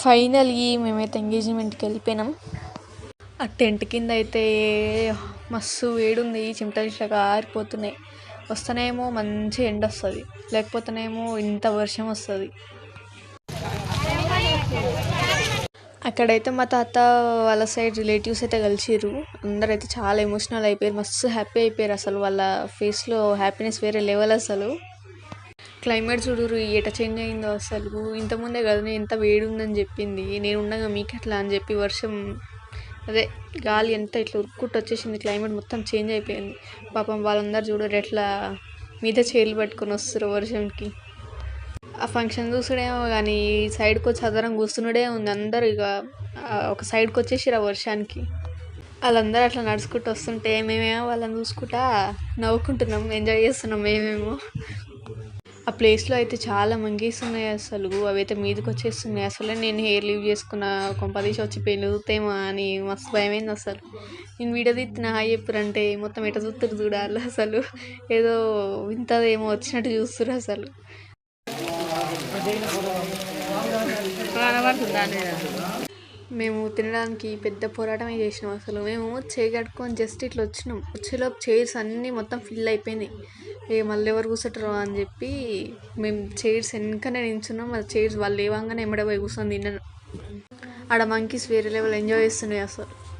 Finally మేమైతే ఎంగేజ్మెంట్కి వెళ్ళిపోయినాం. ఆ tent కింద అయితే మస్తు వేడుంది, చెమటలు ఇట్లా కారిపోతున్నాయి. వస్తేనేమో మంచి ఎండ వస్తుంది, లేకపోతేనేమో ఇంత వర్షం వస్తుంది. అక్కడైతే మా తాత వాళ్ళ సైడ్ రిలేటివ్స్ అయితే కలిసిర్రు. అందరైతే చాలా ఎమోషనల్ అయిపోయారు, మస్తు హ్యాపీ అయిపోయారు. అసలు వాళ్ళ ఫేస్లో హ్యాపీనెస్ వేరే లెవెల్. అసలు క్లైమేట్ చూడురు ఎట చేంజ్ అయిందో. అసలు ఇంతకుముందే కదా నేను ఎంత వేడి ఉందని చెప్పింది, నేను ఉండగా మీకు ఎట్లా అని చెప్పి వర్షం అదే గాలి ఎంత ఇట్లా ఉరుక్కుంటూ వచ్చేసింది. క్లైమేట్ మొత్తం చేంజ్ అయిపోయింది. పాపం వాళ్ళందరూ చూడరు ఎట్లా మీద చేతులు పట్టుకొని వస్తారు వర్షంకి. ఆ ఫంక్షన్ చూసుడేమో కానీ సైడ్కి వచ్చి అందరం కూర్చున్నాడే ఉంది. అందరు ఇక ఒక సైడ్కి వచ్చేసిరు ఆ వర్షానికి. వాళ్ళందరూ అట్లా నడుచుకుంటూ వస్తుంటే మేమేమో వాళ్ళని చూసుకుంటా నవ్వుకుంటున్నాం, ఎంజాయ్ చేస్తున్నాం మేమేమో. ఆ ప్లేస్లో అయితే చాలా మంకీస్ ఉన్నాయి. అసలు అవి అయితే మీదకి వచ్చేస్తున్నాయి. అసలు నేను హెయిర్ లీవ్ చేసుకున్న కొంపదీసి వచ్చి పెళ్ళుతేమో అని మస్తు భయమైంది. అసలు నేను వీడియో తీస్తున్న హాయ్ చెప్పురంటే మొత్తం ఎట చూస్తారు చూడాలి. అసలు ఏదో ఇంతదేమో వచ్చినట్టు చూస్తారు. అసలు మేము తినడానికి పెద్ద పోరాటమే చేసినాం. అసలు మేము చేయి కట్టుకొని జస్ట్ ఇట్లా వచ్చినాం. వచ్చేలోపు చైర్స్ అన్నీ మొత్తం ఫిల్ అయిపోయినాయి. ఇక మళ్ళీ ఎవరు కూర్చుంటారో అని చెప్పి మేము చైర్స్ వెనకనే నించున్నాం. ఆ చైర్స్ వాళ్ళు లేవంగానే ఎమ్మడే పోయి కూర్చొని తిన్నాను. ఆడ మంకీస్ వేరే లెవెల్ ఎంజాయ్ చేస్తున్నాయి. అసలు